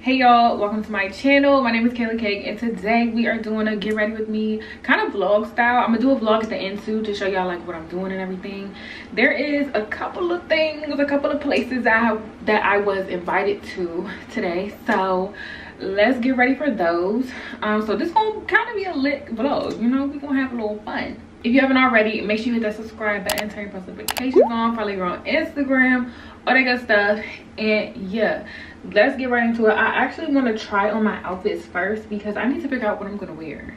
Hey y'all, welcome to my channel. My name is Kake, and today we are doing a get ready with me kind of vlog style. I'm gonna do a vlog at the end too to show y'all like what I'm doing and everything. There is a couple of things, a couple of places that I was invited to today, so let's get ready for those. So this gonna kind of be a lit vlog, you know, we're gonna have a little fun. If you haven't already, make sure you hit that subscribe button, turn your post notifications on, follow me on Instagram, all that good stuff. And yeah, let's get right into it. I actually want to try on my outfits first because I need to figure out what I'm gonna wear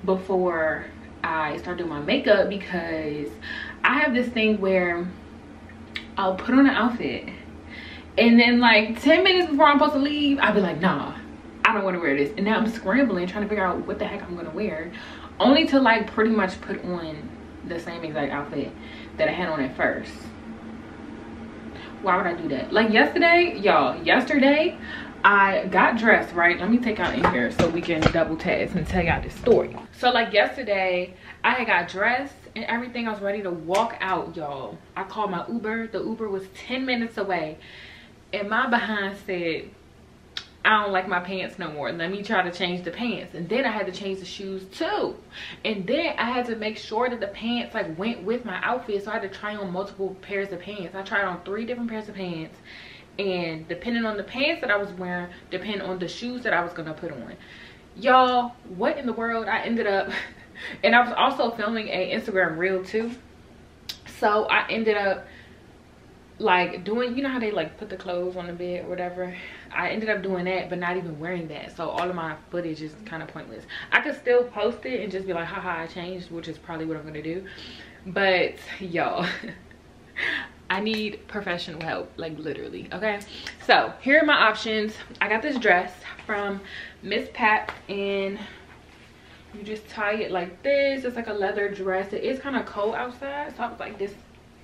before I start doing my makeup, because I have this thing where I'll put on an outfit and then like 10 minutes before I'm supposed to leave, I'll be like, nah, I don't want to wear this. And now I'm scrambling trying to figure out what the heck I'm gonna wear, only to like pretty much put on the same exact outfit that I had on at first. Why would I do that? Like yesterday, y'all, I got dressed, right? Let me take out in here so we can double test and tell y'all this story. So like yesterday, I had got dressed and everything. I was ready to walk out, y'all. I called my Uber. The Uber was 10 minutes away. And my behind said, I don't like my pants no more. Let me try to change the pants. And then I had to change the shoes too. And then I had to make sure that the pants like went with my outfit. So I had to try on multiple pairs of pants. I tried on 3 different pairs of pants. And depending on the pants that I was wearing, depending on the shoes that I was gonna put on. Y'all, what in the world? I ended up, and I was also filming a Instagram reel too. So I ended up like doing, you know how they like put the clothes on the bed or whatever. I ended up doing that, but not even wearing that. So all of my footage is kind of pointless. I could still post it and just be like, haha, I changed, which is probably what I'm gonna do. But y'all, I need professional help, like literally, okay? So here are my options. I got this dress from Miss Pat, and you just tie it like this. It's like a leather dress. It is kind of cold outside, so I was like, this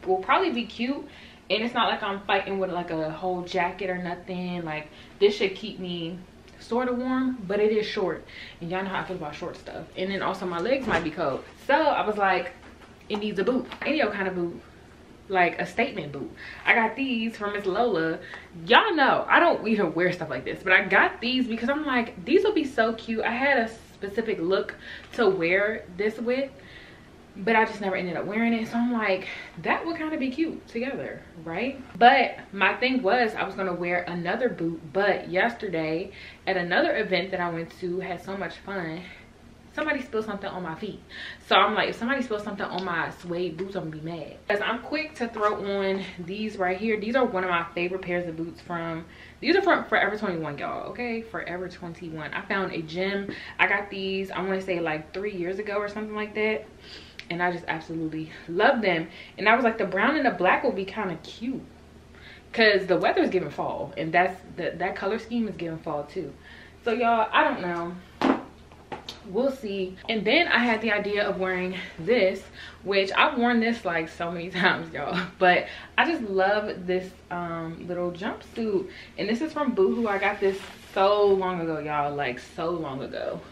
will probably be cute. And it's not like I'm fighting with like a whole jacket or nothing. Like this should keep me sort of warm, but it is short, and y'all know how I feel about short stuff. And then also my legs might be cold, so I was like, it needs a boot, any old kind of boot, like a statement boot. I got these from Miss Lola. Y'all know I don't even wear stuff like this, but I got these because I'm like, these will be so cute. I had a specific look to wear this with, but I just never ended up wearing it. So I'm like, that would kind of be cute together, right? But my thing was, I was gonna wear another boot, but yesterday at another event that I went to, had so much fun, somebody spilled something on my feet. So I'm like, if somebody spills something on my suede boots, I'm gonna be mad. Because I'm quick to throw on these right here. These are one of my favorite pairs of boots from, these are from Forever 21, y'all, okay? Forever 21. I found a gem. I got these, I wanna say like 3 years ago or something like that. And I just absolutely love them. And I was like, the brown and the black will be kind of cute, because the weather is giving fall, and that's that color scheme is giving fall too. So y'all, I don't know, we'll see. And then I had the idea of wearing this, which I've worn this like so many times, y'all, but I just love this little jumpsuit. And this is from Boohoo. I got this so long ago, y'all, like so long ago.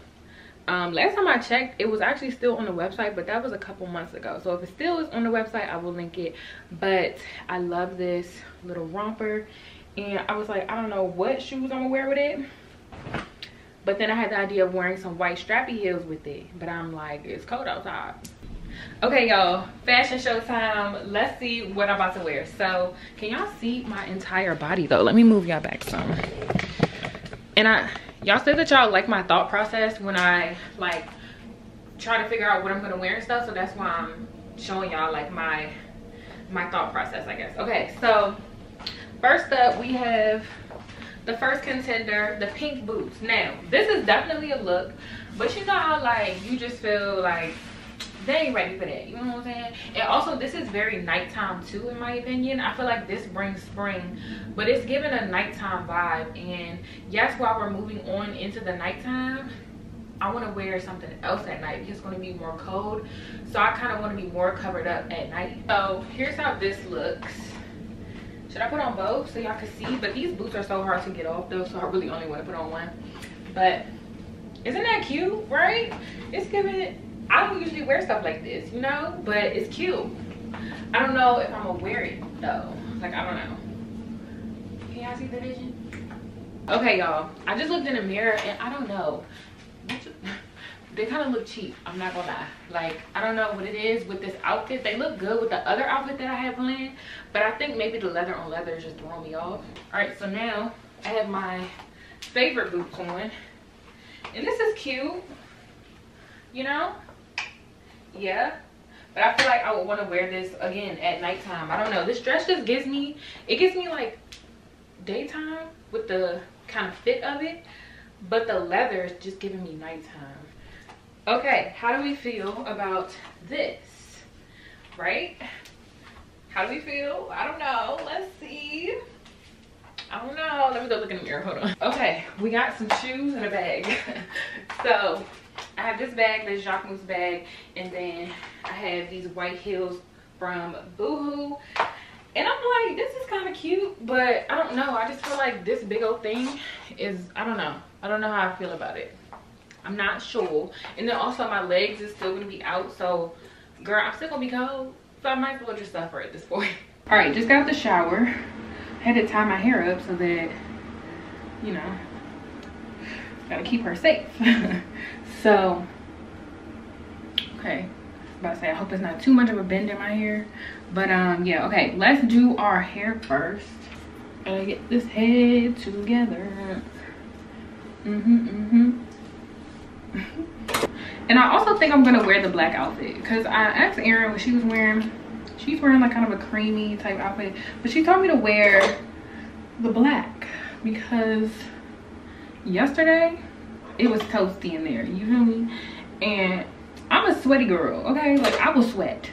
Last time I checked, it was actually still on the website, but that was a couple months ago. So if it still is on the website, I will link it. But I love this little romper, and I was like, I don't know what shoes I'm gonna wear with it, but then I had the idea of wearing some white strappy heels with it, but I'm like, it's cold outside. Okay y'all, fashion show time. Let's see what I'm about to wear. So can y'all see my entire body though? Let me move y'all back some. And y'all said that y'all like my thought process when I like try to figure out what I'm gonna wear and stuff, so that's why I'm showing y'all like my thought process, I guess. Okay, so first up we have the first contender, the pink boots. Now this is definitely a look, but you know how like you just feel like they ain't ready for that, you know what I'm saying? And also this is very nighttime too, in my opinion. I feel like this brings spring, but it's giving a nighttime vibe. And yes, while we're moving on into the nighttime, I want to wear something else at night because it's going to be more cold, so I kind of want to be more covered up at night. So here's how this looks. Should I put on both so y'all can see? But these boots are so hard to get off though, so I really only want to put on one. But isn't that cute, right? It's giving it, I don't usually wear stuff like this, you know, but it's cute. I don't know if I'm gonna wear it though. Like, I don't know. Can y'all see the vision? Okay, y'all, I just looked in the mirror and I don't know. They kind of look cheap, I'm not gonna lie. Like, I don't know what it is with this outfit. They look good with the other outfit that I had planned, but I think maybe the leather on leather is just throwing me off. All right, so now I have my favorite boots on, and this is cute, you know? Yeah, but I feel like I would want to wear this again at nighttime. I don't know, this dress just gives me, it gives me like daytime with the kind of fit of it, but the leather is just giving me nighttime. Okay, how do we feel about this, right? How do we feel? I don't know, let's see. I don't know, let me go look in the mirror, hold on. Okay, we got some shoes and a bag. So I have this bag, this Jacquemus bag, and then I have these white heels from Boohoo. And I'm like, this is kind of cute, but I don't know, I just feel like this big old thing is, I don't know how I feel about it. I'm not sure. And then also my legs is still gonna be out, so girl, I'm still gonna be cold, so I might as well just suffer at this point. All right, just got out the shower. Had to tie my hair up so that, you know, gotta keep her safe. So, okay, about to say, I hope it's not too much of a bend in my hair, but yeah, okay, let's do our hair first. Gotta get this head together. And I also think I'm gonna wear the black outfit, because I asked Erin what she was wearing. She's wearing like kind of a creamy type outfit, but she told me to wear the black because yesterday it was toasty in there, you feel me? And I'm a sweaty girl, okay? Like, I will sweat.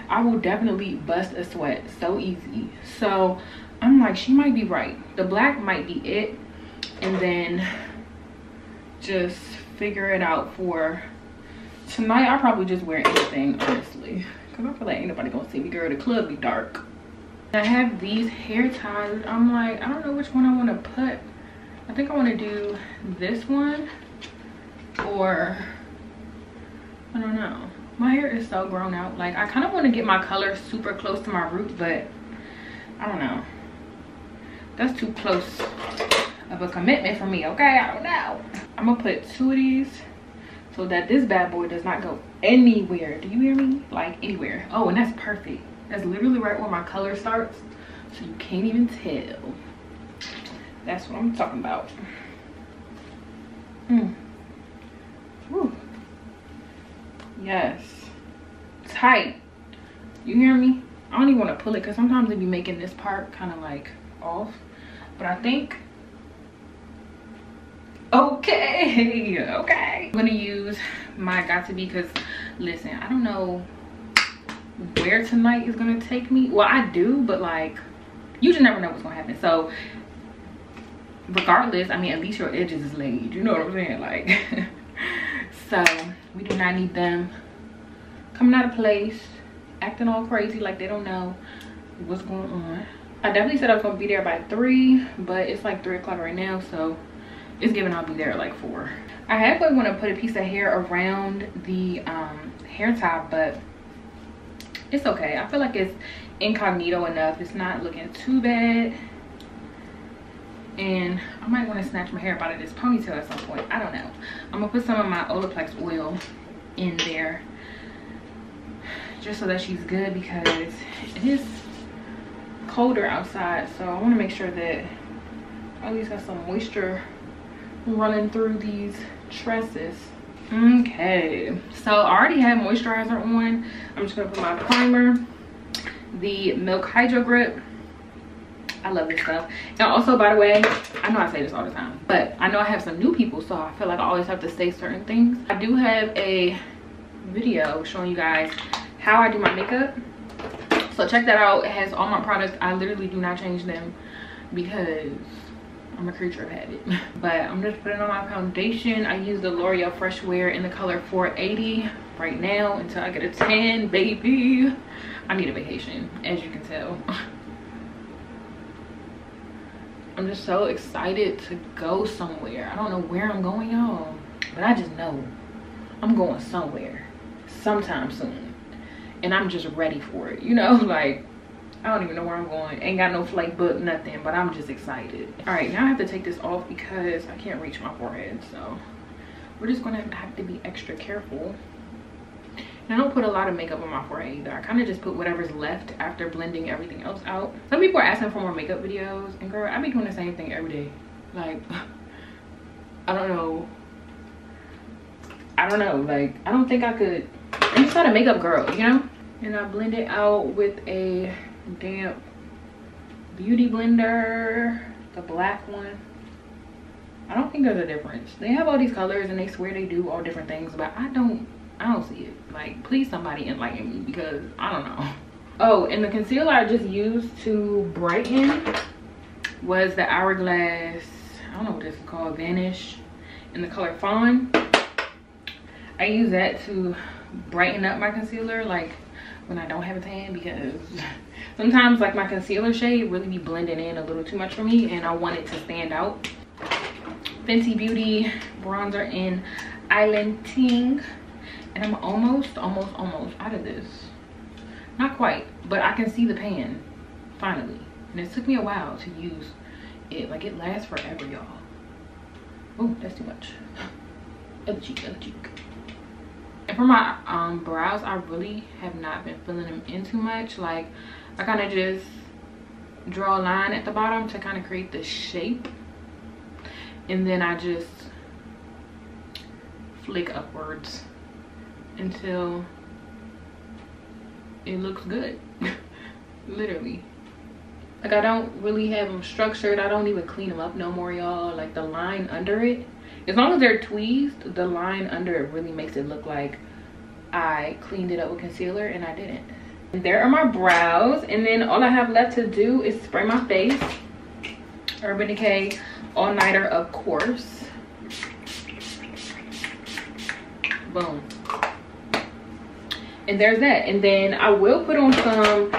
I will definitely bust a sweat so easy. So I'm like, she might be right. The black might be it, and then just figure it out for tonight. I'll probably just wear anything, honestly, because I feel like ain't nobody gonna see me, girl. The club be dark. I have these hair ties. I'm like, I don't know which one I want to put. I think I want to do this one, or I don't know. My hair is so grown out. Like, I kind of want to get my color super close to my roots, but I don't know. That's too close of a commitment for me, okay? I don't know. I'm gonna put two of these so that this bad boy does not go anywhere. Do you hear me? Like, anywhere. Oh, and that's perfect. That's literally right where my color starts, so you can't even tell. That's what I'm talking about. Woo. Yes. Tight. You hear me? I don't even want to pull it because sometimes they be making this part kind of like off, but I think okay. I'm gonna use my Got To Be, because listen, I don't know where tonight is gonna take me. Well, I do, but like, you just never know what's gonna happen. So regardless, I mean, at least your edges is laid, you know what I'm saying? Like, so we do not need them coming out of place, acting all crazy like they don't know what's going on. I definitely said I was gonna be there by 3, but it's like 3 o'clock right now, so it's given I'll be there at like 4. I halfway want to put a piece of hair around the hair tie, but it's okay. I feel like it's incognito enough. It's not looking too bad. And I might want to snatch my hair up out of this ponytail at some point. I don't know. I'm gonna put some of my Olaplex oil in there just so that she's good, because it is colder outside, so I want to make sure that I at least got some moisture running through these tresses. Okay, so I already have moisturizer on. I'm just gonna put my primer, the Milk Hydro Grip. I love this stuff. And also, by the way, I know I say this all the time, but I know I have some new people, so I feel like I always have to say certain things. I do have a video showing you guys how I do my makeup, so check that out. It has all my products. I literally do not change them because I'm a creature of habit. But I'm just putting on my foundation. I use the L'Oreal Fresh Wear in the color 480 right now until I get a tan, baby. I need a vacation, as you can tell. I'm just so excited to go somewhere. I don't know where I'm going, y'all, but I just know I'm going somewhere sometime soon, and I'm just ready for it, you know? Like, I don't even know where I'm going. Ain't got no flight book, nothing, but I'm just excited. All right, now I have to take this off because I can't reach my forehead, so we're just gonna have to be extra careful. And I don't put a lot of makeup on my forehead either. I kind of just put whatever's left after blending everything else out. Some people are asking for more makeup videos, and girl, I be doing the same thing every day. Like, I don't know, like, I don't think I could. I'm just not a makeup girl, you know? And I blend it out with a damp beauty blender, the black one. I don't think there's a difference. They have all these colors and they swear they do all different things, but I don't see it. Like, please somebody enlighten me, because I don't know. Oh, and the concealer I just used to brighten was the Hourglass, I don't know what this is called, Vanish, in the color Fawn. I use that to brighten up my concealer, like when I don't have a tan, because sometimes like my concealer shade really be blending in a little too much for me, and I want it to stand out. Fenty Beauty bronzer in Island Ting. And I'm almost out of this. Not quite, but I can see the pan, finally. And it took me a while to use it. Like, it lasts forever, y'all. Oh, that's too much. Other cheek, other cheek. And for my brows, I really have not been filling them in too much. Like, I kind of just draw a line at the bottom to kind of create the shape. And then I just flick upwards until it looks good. Literally. Like, I don't really have them structured. I don't even clean them up no more, y'all. Like, the line under it, as long as they're tweezed, the line under it really makes it look like I cleaned it up with concealer, and I didn't. And there are my brows, and then all I have left to do is spray my face. Urban Decay All Nighter, of course. Boom. And there's that. And then I will put on some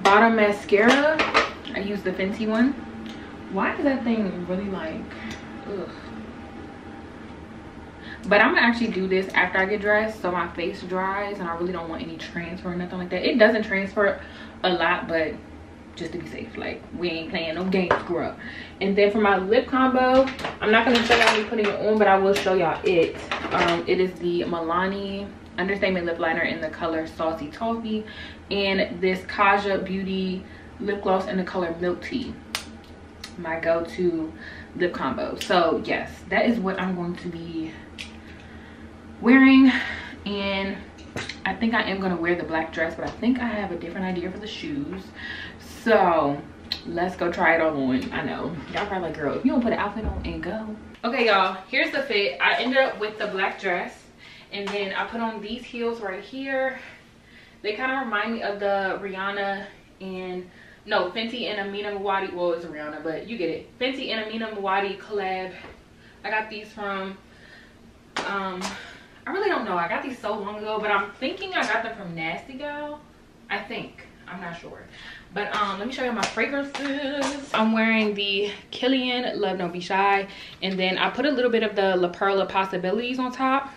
bottom mascara. I use the Fenty one. Why is that thing really like, ugh. But I'm gonna actually do this after I get dressed, so my face dries, and I really don't want any transfer or nothing like that. It doesn't transfer a lot, but just to be safe, like, we ain't playing no games, girl. And then for my lip combo, I'm not gonna show y'all me putting it on, but I will show y'all it. It is the Milani Understatement lip liner in the color Saucy Toffee, and this Kaja Beauty lip gloss in the color Milk Tea. My go-to lip combo. So yes, that is what I'm going to be wearing. And I think I am going to wear the black dress, but I think I have a different idea for the shoes. So let's go try it all on. I know y'all probably like, girl, if you don't put an outfit on and go. Okay, y'all, here's the fit. I ended up with the black dress, and then I put on these heels right here. They kind of remind me of the Rihanna and Fenty and Amina Muaddi. Well, it's Rihanna, but you get it. Fenty and Amina Muaddi collab. I got these from I really don't know. I got these so long ago, but I'm thinking I got them from Nasty Gal. I think. I'm not sure. But let me show you my fragrances. I'm wearing the Kilian Love Don't Be Shy, and then I put a little bit of the La Perla Possibilities on top.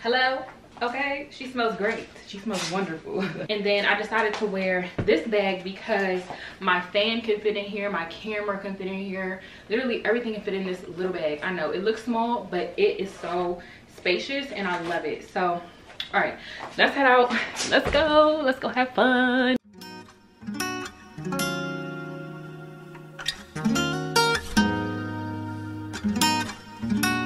Hello. Okay, she smells great. She smells wonderful. And then I decided to wear this bag because my fan can fit in here, my camera can fit in here, literally everything can fit in this little bag. I know it looks small, but it is so spacious and I love it. So all right, let's head out. Let's go have fun.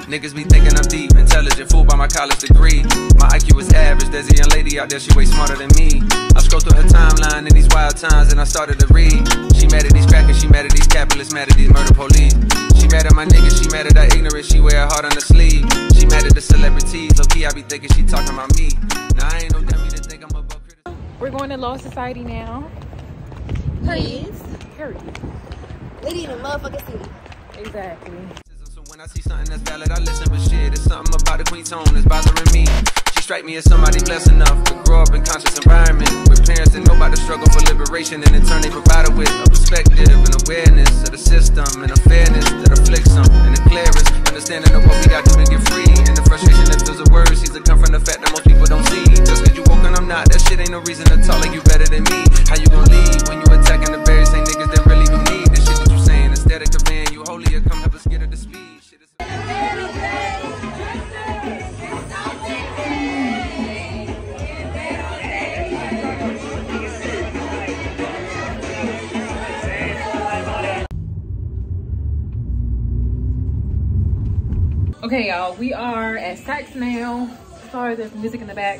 Niggas be thinking I'm deep, intelligent, fooled by my college degree. My IQ is average, there's a young lady out there, she way smarter than me. I scrolled through her timeline in these wild times and I started to read. She mad at these crackers, she mad at these capitalists, mad at these murder police. She mad at my niggas, she mad at her ignorance, she wear her heart on her sleeve. She mad at the celebrities, low key I be thinking she talking about me. Now I ain't no dummy to think I'm above criticism. We're going to Law Society now. Please. Period. Lady in a motherfucking city. Exactly. When I see something that's valid, I listen, but shit, it's something about the queen's tone that's bothering me. She strike me as somebody blessed enough to grow up in conscious environment with parents that know about the struggle for liberation, and in turn they provide her with a perspective and awareness of the system and a fairness that afflicts them, and the clearest understanding of what we got to do to get free, and the frustration that fills the words seems to come from the fact that most people don't see. Just cause you woke and I'm not, that shit ain't no reason to talk like you better than me. How you gon' leave when you attacking the very same niggas that really do need the shit that you saying? Instead of conveying you holier, come help us get at the speed. Shit is okay, y'all, we are at Saks now. Sorry, there's music in the back,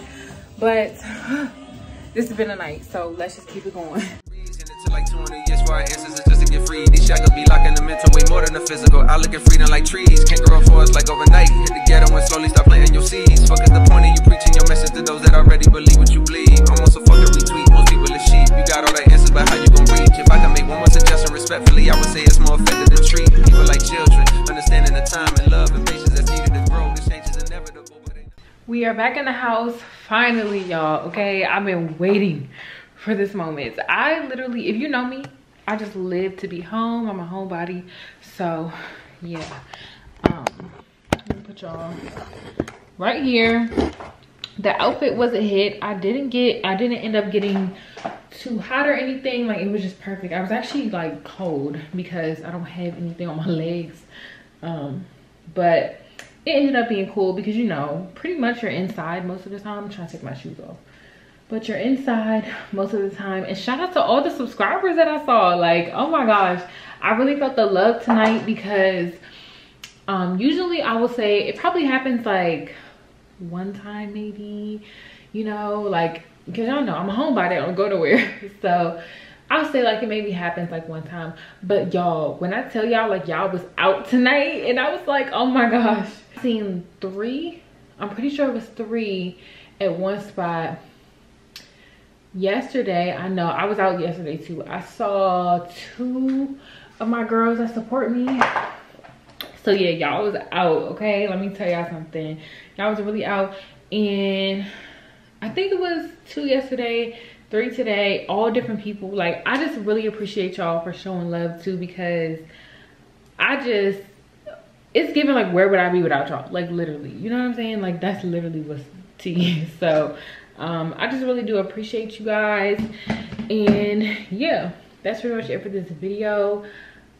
but this has been a night, so let's just keep it going. like 200 years for our ancestors just to get free. These shackles be locking the mental way more than the physical. I look at freedom like trees, can't grow for us like overnight. Hit the ghetto and slowly start planting your seeds. Fuck is the point of you preaching your message to those that already believe what you believe? Almost a fucking retweet, most people are sheep. You got all the answers, but how you gon' reach? If I can make one more suggestion respectfully, I would say it's more effective than treat people like children, understanding the time and love and patience that's needed to grow. This change is inevitable. We are back in the house finally, y'all. Okay, I've been waiting for this moment. I literally, if you know me, I just live to be home. I'm a homebody. So yeah, let me put y'all right here. The outfit was a hit. I didn't end up getting too hot or anything. Like, it was just perfect. I was actually like cold because I don't have anything on my legs, but it ended up being cool because, you know, pretty much you're inside most of the time. I'm trying to take my shoes off, but you're inside most of the time. And shout out to all the subscribers that I saw. Like, oh my gosh, I really felt the love tonight because usually I will say it probably happens like one time maybe, you know, like, because y'all know I'm a homebody, I don't go nowhere. So I'll say like it maybe happens like one time. But y'all, when I tell y'all, like, y'all was out tonight and I was like, oh my gosh. I've seen 3, I'm pretty sure it was 3 at one spot. Yesterday, I know I was out yesterday too. I saw 2 of my girls that support me. So yeah, y'all was out, okay? Let me tell y'all something. Y'all was really out. And I think it was 2 yesterday, 3 today, all different people. Like, I just really appreciate y'all for showing love too, because it's given like, where would I be without y'all? Like, literally, you know what I'm saying? Like, that's literally what's tea. So I just really do appreciate you guys. And yeah, that's pretty much it for this video.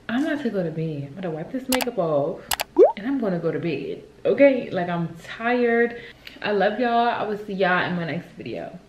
I'm about to go to bed. I'm gonna wipe this makeup off and I'm gonna go to bed, okay? Like, I'm tired. I love y'all. I will see y'all in my next video.